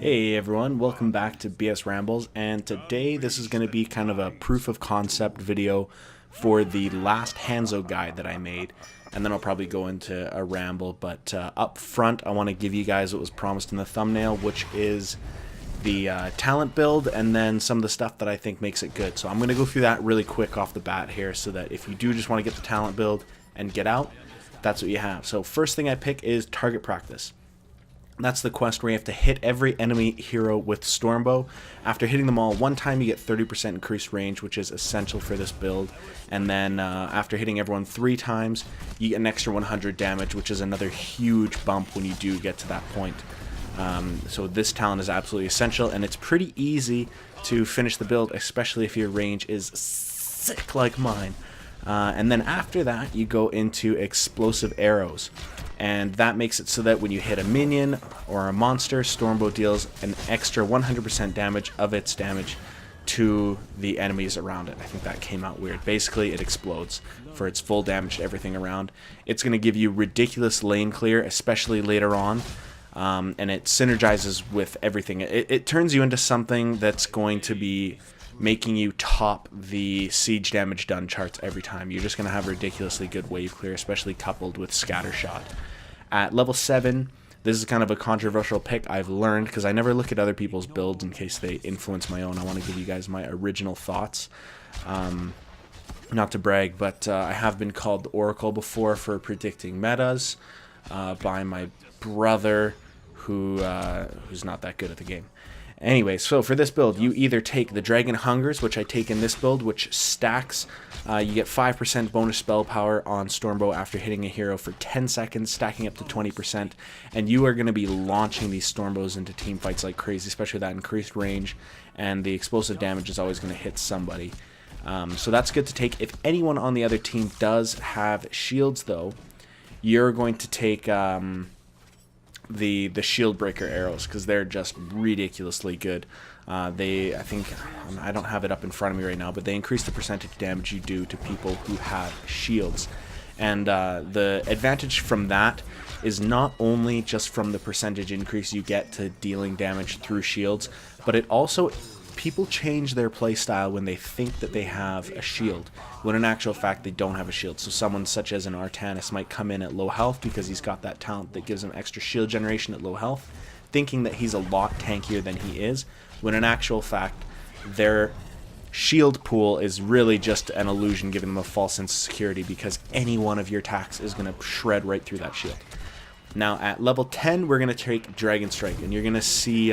Hey everyone, welcome back to BS Rambles, and today this is going to be kind of a proof of concept video for the last Hanzo guide that I made, and then I'll probably go into a ramble, but up front I want to give you guys what was promised in the thumbnail, which is the talent build and then some of the stuff that I think makes it good. So I'm going to go through that really quick off the bat here so that if you do just want to get the talent build and get out, that's what you have. So first thing I pick is target practice. That's the quest where you have to hit every enemy hero with Stormbow. After hitting them all one time, you get 30% increased range, which is essential for this build. And then after hitting everyone 3 times, you get an extra 100 damage, which is another huge bump when you do get to that point. So this talent is absolutely essential, and it's pretty easy to finish the build, especially if your range is sick like mine. And then after that, you go into explosive arrows. And that makes it so that when you hit a minion or a monster, Stormbow deals an extra 100% damage of its damage to the enemies around it. I think that came out weird. Basically, it explodes for its full damage to everything around. It's going to give you ridiculous lane clear, especially later on, and it synergizes with everything. It turns you into something that's going to be making you top the siege damage done charts every time. You're just going to have ridiculously good wave clear, especially coupled with scatter shot. At level 7, this is kind of a controversial pick. I've learned, because I never look at other people's builds in case they influence my own. I want to give you guys my original thoughts. Not to brag, but I have been called the Oracle before for predicting metas by my brother, who's not that good at the game. Anyway, so for this build, you either take the Dragon Hungers, which I take in this build, which stacks. You get 5% bonus spell power on Stormbow after hitting a hero for 10 seconds, stacking up to 20%. And you are going to be launching these Stormbows into team fights like crazy, especially with that increased range. And the explosive damage is always going to hit somebody. So that's good to take. If anyone on the other team does have shields, though, you're going to take the shield breaker arrows, because they're just ridiculously good. I think I don't have it up in front of me right now, but they increase the percentage damage you do to people who have shields. And the advantage from that is not only just from the percentage increase you get to dealing damage through shields, but it also, people change their playstyle when they think that they have a shield, when in actual fact they don't have a shield. So someone such as an Artanis might come in at low health because he's got that talent that gives him extra shield generation at low health, thinking that he's a lot tankier than he is, when in actual fact their shield pool is really just an illusion, giving them a false sense of security, because any one of your attacks is going to shred right through that shield. Now at level 10, we're going to take Dragon Strike, and you're going to see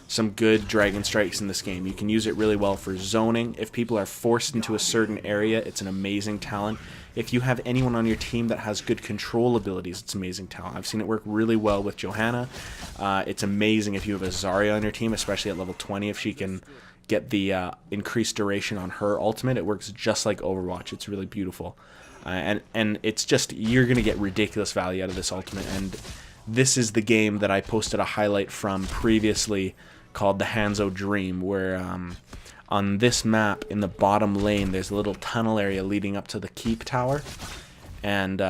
some good Dragon Strikes in this game. You can use it really well for zoning. If people are forced into a certain area, it's an amazing talent. If you have anyone on your team that has good control abilities, it's amazing talent. I've seen it work really well with Johanna. It's amazing if you have a Zarya on your team, especially at level 20, if she can get the increased duration on her ultimate. It works just like Overwatch. It's really beautiful. And it's just, you're going to get ridiculous value out of this ultimate. And this is the game that I posted a highlight from previously, called the Hanzo Dream, where on this map in the bottom lane there's a little tunnel area leading up to the keep tower, and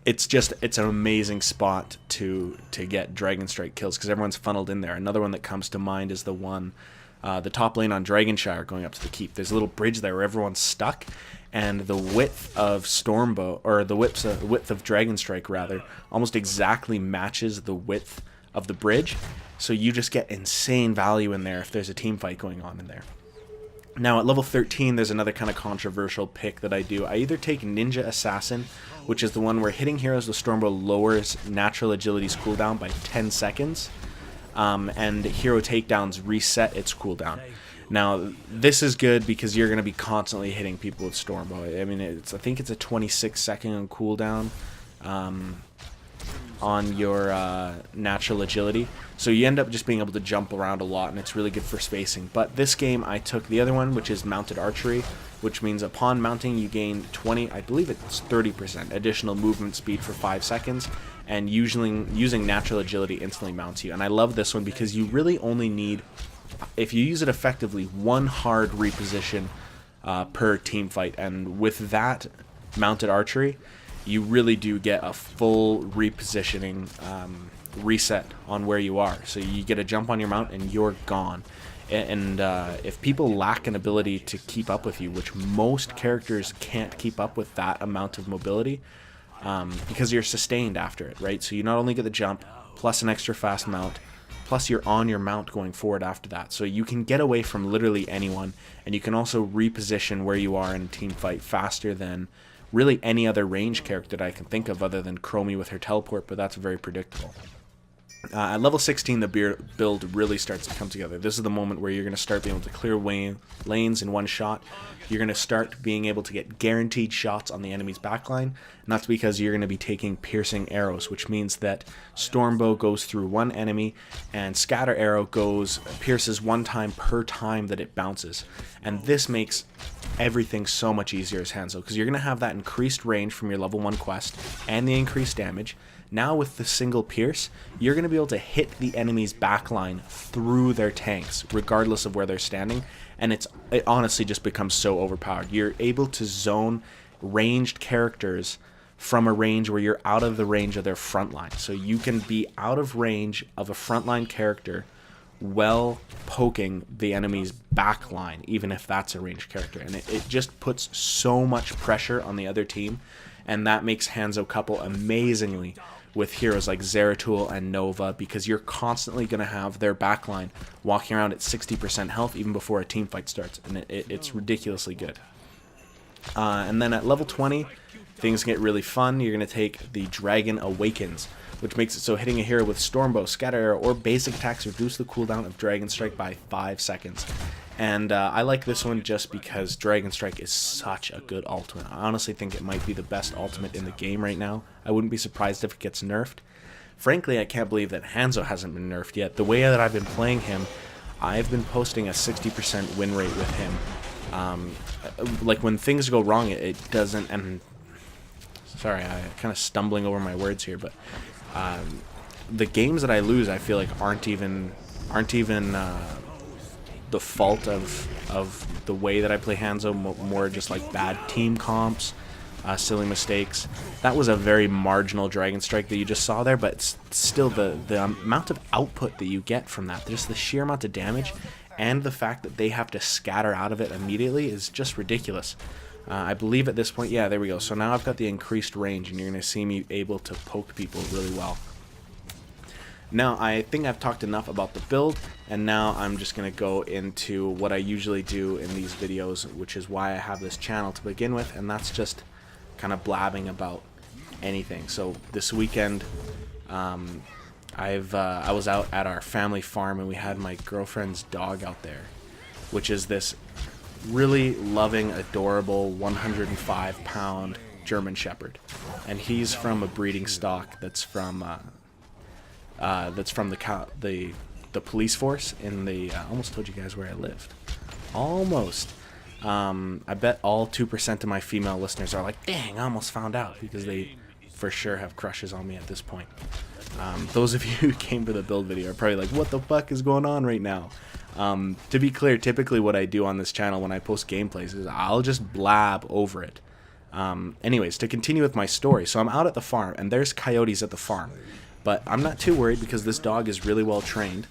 it's an amazing spot to get Dragon Strike kills, because everyone's funneled in there. Another one that comes to mind is the top lane on Dragonshire going up to the keep. There's a little bridge there where everyone's stuck, and the width of Stormbow, or the width of Dragon Strike rather, almost exactly matches the width of the bridge. So you just get insane value in there if there's a team fight going on in there. Now at level 13, there's another kind of controversial pick that I do. I either take Ninja Assassin, which is the one where hitting heroes with Stormbow lowers natural agility's cooldown by 10 seconds, and hero takedowns reset its cooldown. Now this is good because you're going to be constantly hitting people with Stormbow. I mean, I think it's a 26-second cooldown on your natural agility, so you end up just being able to jump around a lot, and it's really good for spacing. But this game I took the other one, which is mounted archery, which means upon mounting you gain 20, I believe it's 30% additional movement speed for 5 seconds, and using natural agility instantly mounts you. And I love this one because you really only need, if you use it effectively, one hard reposition per team fight, and with that mounted archery you really do get a full repositioning reset on where you are. So you get a jump on your mount and you're gone. And if people lack an ability to keep up with you, which most characters can't keep up with that amount of mobility, because you're sustained after it, right? So you not only get the jump, plus an extra fast mount, plus you're on your mount going forward after that. So you can get away from literally anyone, and you can also reposition where you are in a team fight faster than really any other range character that I can think of other than Chromie with her teleport, but that's very predictable. At level 16, the build really starts to come together. This is the moment where you're going to start being able to clear lanes in one shot. You're going to start being able to get guaranteed shots on the enemy's backline. And that's because you're going to be taking piercing arrows, which means that Stormbow goes through one enemy and Scatter Arrow pierces one time per time that it bounces. And this makes everything so much easier as Hanzo, because you're going to have that increased range from your level 1 quest and the increased damage. Now with the single pierce, you're going to be able to hit the enemy's backline through their tanks, regardless of where they're standing, and it honestly just becomes so overpowered. You're able to zone ranged characters from a range where you're out of the range of their front line. So you can be out of range of a frontline character while poking the enemy's backline, even if that's a ranged character. And it just puts so much pressure on the other team, and that makes Hanzo couple amazingly with heroes like Zeratul and Nova, because you're constantly going to have their backline walking around at 60% health even before a team fight starts, and it's ridiculously good. And then at level 20, things get really fun. You're going to take the Dragon Awakens, which makes it so hitting a hero with Stormbow, Scatter Arrow, or basic attacks reduce the cooldown of Dragon Strike by 5 seconds. And I like this one just because Dragon Strike is such a good ultimate. I honestly think it might be the best ultimate in the game right now. I wouldn't be surprised if it gets nerfed. Frankly, I can't believe that Hanzo hasn't been nerfed yet. The way that I've been playing him, I've been posting a 60% win rate with him. Like when things go wrong, it doesn't, and sorry, I'm kind of stumbling over my words here, but the games that I lose, I feel like aren't even the fault of the way that I play Hanzo, more just like bad team comps, silly mistakes. That was a very marginal Dragon Strike that you just saw there, but still the amount of output that you get from that, just the sheer amount of damage, and the fact that they have to scatter out of it immediately is just ridiculous. I believe at this point, yeah, there we go. So now I've got the increased range, and you're going to see me able to poke people really well. Now, I think I've talked enough about the build, and now I'm just going to go into what I usually do in these videos, which is why I have this channel to begin with, and that's just kind of blabbing about anything. So this weekend, I was out at our family farm, and we had my girlfriend's dog out there, which is this really loving, adorable 105-pound German Shepherd, and he's from a breeding stock that's from the police force in the. I almost told you guys where I lived. Almost. I bet all 2% of my female listeners are like, "Dang, I almost found out," because they for sure have crushes on me at this point. Those of you who came to the build video are probably like, "What the fuck is going on right now?" To be clear, typically what I do on this channel when I post gameplays is I'll just blab over it. Anyways, to continue with my story, so I'm out at the farm, and there's coyotes at the farm. But I'm not too worried because this dog is really well trained.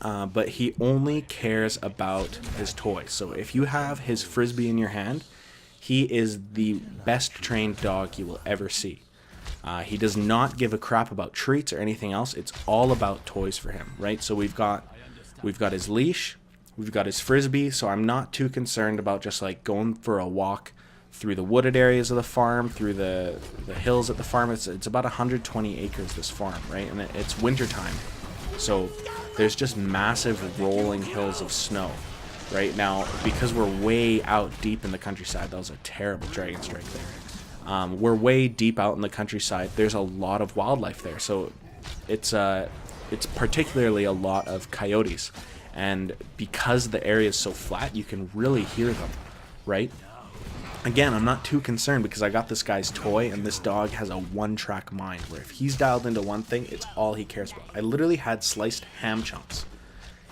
But he only cares about his toys. So if you have his frisbee in your hand, he is the best trained dog you will ever see. He does not give a crap about treats or anything else. It's all about toys for him, right? So we've got his leash, we've got his frisbee. So I'm not too concerned about just like going for a walk through the wooded areas of the farm, through the hills at the farm. It's about 120 acres, this farm, right? And it's winter time, so there's just massive rolling hills of snow right now because we're way out deep in the countryside. That was a terrible Dragon Strike there. We're way deep out in the countryside. There's a lot of wildlife there, so it's particularly a lot of coyotes, and because the area is so flat, you can really hear them, right? Again, I'm not too concerned because I got this guy's toy, and this dog has a one-track mind where if he's dialed into one thing, it's all he cares about. I literally had sliced ham chunks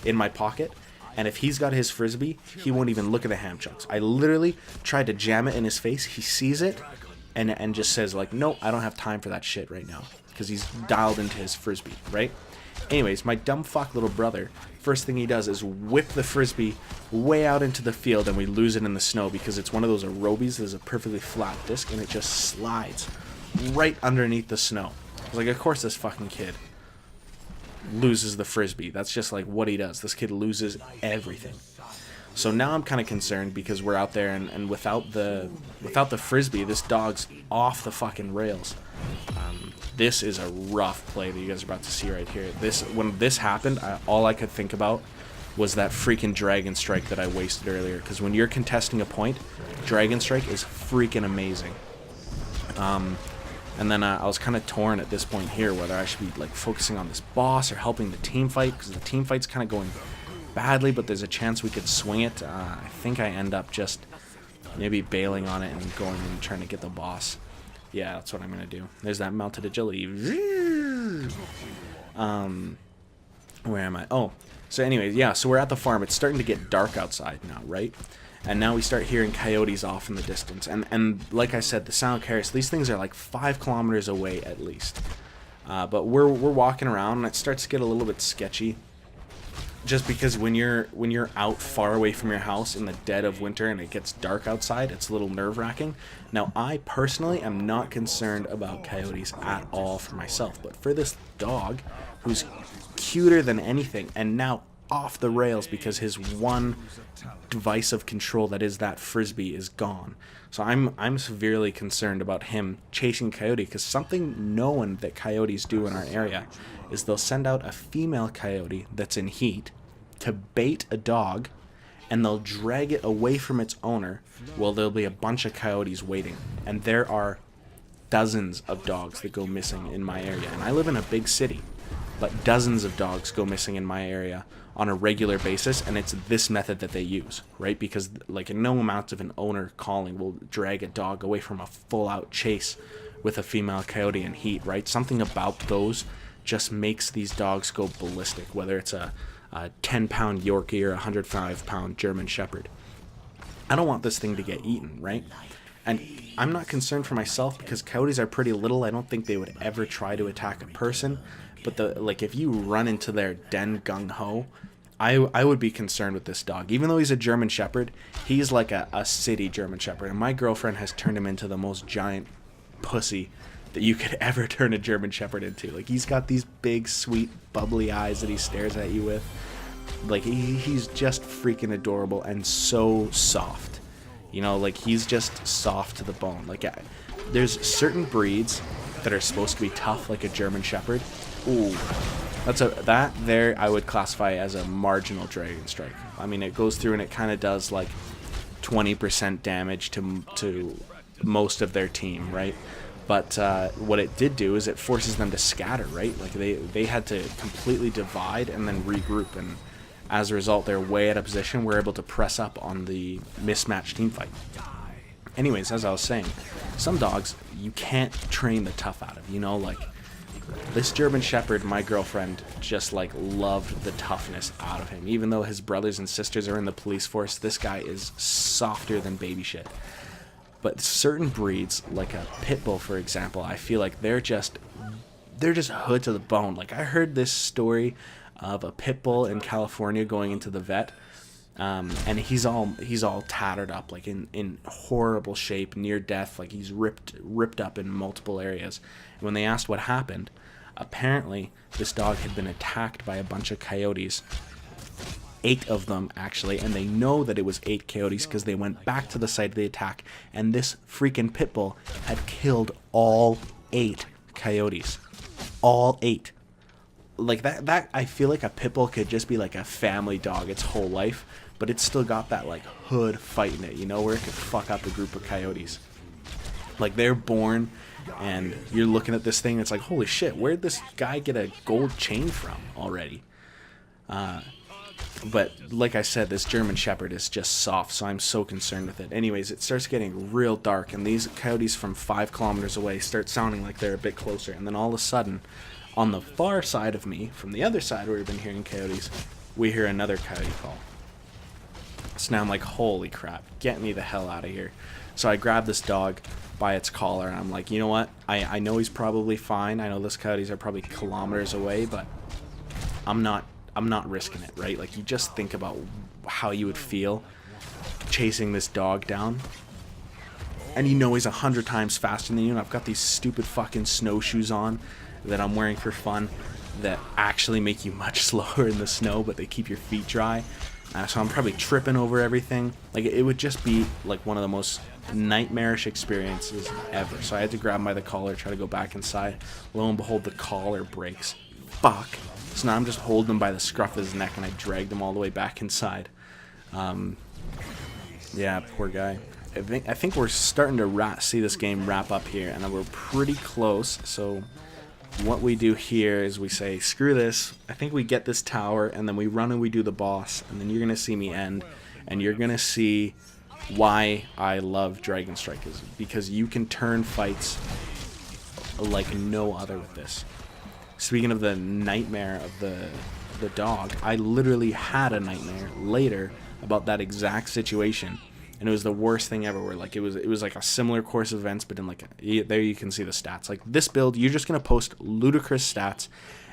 in my pocket, and if he's got his frisbee, he won't even look at the ham chunks. I literally tried to jam it in his face. He sees it, and just says like, no, I don't have time for that shit right now, because he's dialed into his frisbee, right? Anyways, my dumb fuck little brother, first thing he does is whip the frisbee way out into the field, and we lose it in the snow because it's one of those aerobies. There's a perfectly flat disc, and it just slides right underneath the snow. I was like, of course this fucking kid loses the frisbee. That's just like what he does. This kid loses everything. So now I'm kind of concerned because we're out there, and without the frisbee, this dog's off the fucking rails. This is a rough play that you guys are about to see right here. When this happened, all I could think about was that freaking Dragon Strike that I wasted earlier. Because when you're contesting a point, Dragon Strike is freaking amazing. And then I was kind of torn at this point here whether I should be like focusing on this boss or helping the team fight, because the team fight's kind of going badly, but there's a chance we could swing it. I think I end up just maybe bailing on it and going and trying to get the boss. Yeah, that's what I'm gonna do. There's that melted agility. Where am I? Oh, so anyways, yeah, so we're at the farm. It's starting to get dark outside now, right? And now we start hearing coyotes off in the distance. And like I said, the sound carries. These things are like 5 kilometers away at least. But we're walking around, and it starts to get a little bit sketchy. Just because when you're out far away from your house in the dead of winter and it gets dark outside, it's a little nerve-wracking. Now, I personally am not concerned about coyotes at all for myself, but for this dog, who's cuter than anything, and now off the rails because his one device of control, that is that frisbee, is gone. So I'm severely concerned about him chasing coyote, because something known that coyotes do in our area is they'll send out a female coyote that's in heat to bait a dog, and they'll drag it away from its owner while there'll be a bunch of coyotes waiting. And there are dozens of dogs that go missing in my area. And I live in a big city, but dozens of dogs go missing in my area on a regular basis, and it's this method that they use, right? Because like no amount of an owner calling will drag a dog away from a full-out chase with a female coyote in heat, right? Something about those just makes these dogs go ballistic, whether it's a 10-pound Yorkie or a 105-pound German Shepherd. I don't want this thing to get eaten, right? And I'm not concerned for myself because coyotes are pretty little. I don't think they would ever try to attack a person. But if you run into their den gung-ho, I would be concerned with this dog. Even though he's a German Shepherd, he's like a city German Shepherd. And my girlfriend has turned him into the most giant pussy that you could ever turn a German Shepherd into. Like, he's got these big, sweet, bubbly eyes that he stares at you with. Like, he's just freaking adorable and so soft. You know, like, he's just soft to the bone. Like, there's certain breeds that are supposed to be tough, like a German Shepherd. Ooh, that there I would classify as a marginal Dragon Strike. I mean, it goes through and it kind of does like 20% damage to most of their team, right? But what it did do is it forces them to scatter, right? Like they had to completely divide and then regroup, and as a result, they're way out of position. We're able to press up on the mismatched team fight. Anyways, as I was saying, some dogs you can't train the tough out of, you know, like this German Shepherd, my girlfriend just like loved the toughness out of him. Even though his brothers and sisters are in the police force, this guy is softer than baby shit. But certain breeds, like a pit bull, for example, I feel like they're just hood to the bone. Like, I heard this story of a pit bull in California going into the vet, and he's all tattered up, like in horrible shape, near death. Like, he's ripped up in multiple areas. And when they asked what happened, apparently this dog had been attacked by a bunch of coyotes. 8 of them, actually, and they know that it was 8 coyotes because they went back to the site of the attack, and this freaking pit bull had killed all 8 coyotes. All 8. Like, that I feel like a pit bull could just be like a family dog its whole life, but it's still got that like hood fight in it, you know, where it could fuck up a group of coyotes. Like, they're born, and you're looking at this thing, and it's like, holy shit, where'd this guy get a gold chain from already? But like I said, this German Shepherd is just soft, so I'm so concerned with it. Anyways, it starts getting real dark, and these coyotes from 5 kilometers away start sounding like they're a bit closer. And then all of a sudden, on the far side of me, from the other side where we've been hearing coyotes, we hear another coyote call. So now I'm like, holy crap, get me the hell out of here. So I grabbed this dog by its collar, and I'm like, you know what? I know he's probably fine. I know those coyotes are probably kilometers away, but I'm not risking it, right? Like, you just think about how you would feel chasing this dog down, and you know he's 100 times faster than you, and I've got these stupid fucking snowshoes on that I'm wearing for fun that actually make you much slower in the snow, but they keep your feet dry. So I'm probably tripping over everything. Like, it would just be like one of the most nightmarish experiences ever. So I had to grab him by the collar, try to go back inside. Lo and behold, the collar breaks. Fuck. So now I'm just holding him by the scruff of his neck, and I dragged him all the way back inside. Yeah, poor guy. I think we're starting to see this game wrap up here, and we're pretty close. So what we do here is we say, screw this. I think we get this tower, and then we run and we do the boss, and then you're gonna see me end, and you're gonna see why I love Dragon Strikers, because you can turn fights like no other with this. Speaking of the nightmare of the dog, I literally had a nightmare later about that exact situation, and it was the worst thing ever. Where like it was like a similar course of events, but in like there you can see the stats. Like this build, you're just gonna post ludicrous stats,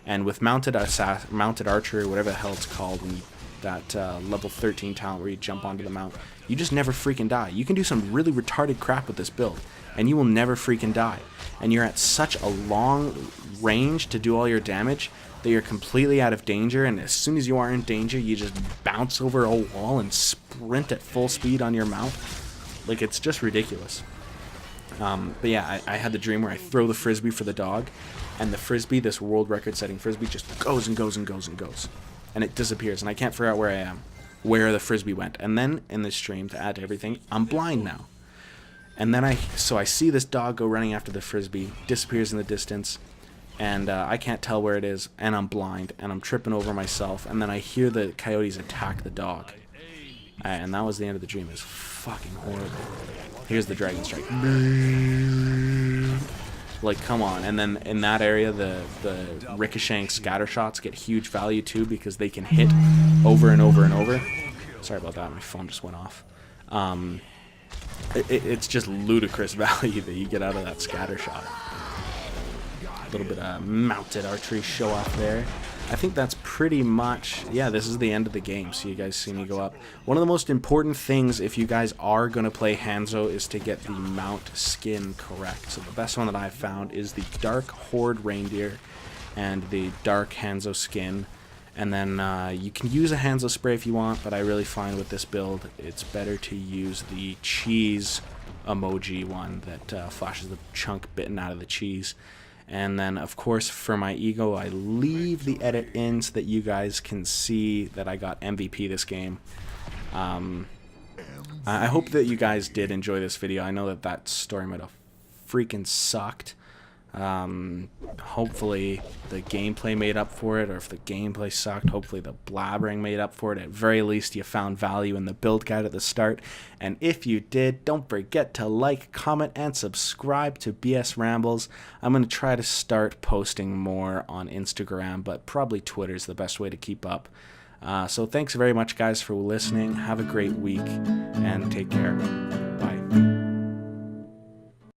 and with mounted archery, whatever the hell it's called, when you, that level 13 talent where you jump onto the mount, you just never freaking die. You can do some really retarded crap with this build, and you will never freaking die. And you're at such a long range to do all your damage that you're completely out of danger, and as soon as you are in danger, you just bounce over a wall and sprint at full speed on your mount. Like, it's just ridiculous. But yeah, I had the dream where I throw the frisbee for the dog, and the frisbee, this world record setting frisbee, just goes and goes and goes and goes, and it disappears, and I can't figure out where I am, where the frisbee went. And then in this stream, to add to everything, I'm blind now. And then I see this dog go running after the frisbee, disappears in the distance, and I can't tell where it is, and I'm blind, and I'm tripping over myself, and then I hear the coyotes attack the dog. And that was the end of the dream. It was fucking horrible. Here's the Dragon Strike. Like, come on. And then in that area, the ricocheting scatter shots get huge value too, because they can hit over and over and over. Sorry about that, my phone just went off. It's just ludicrous value that you get out of that scatter shot. A little bit of mounted archery show off there. I think that's pretty much, yeah, this is the end of the game, so you guys see me go up. One of the most important things if you guys are going to play Hanzo is to get the mount skin correct. So the best one that I've found is the Dark Horde Reindeer and the Dark Hanzo skin. And then you can use a Hanzo spray if you want, but I really find with this build it's better to use the cheese emoji one that flashes the chunk bitten out of the cheese. And then, of course, for my ego, I leave the edit in so that you guys can see that I got MVP this game. I hope that you guys did enjoy this video. I know that story might have freaking sucked. Hopefully the gameplay made up for it, or if the gameplay sucked, hopefully the blabbering made up for it. At very least, you found value in the build guide at the start, and if you did, don't forget to like, comment, and subscribe to BS Rambles. I'm going to try to start posting more on Instagram, but probably Twitter's the best way to keep up. So thanks very much, guys, for listening. Have a great week, and take care.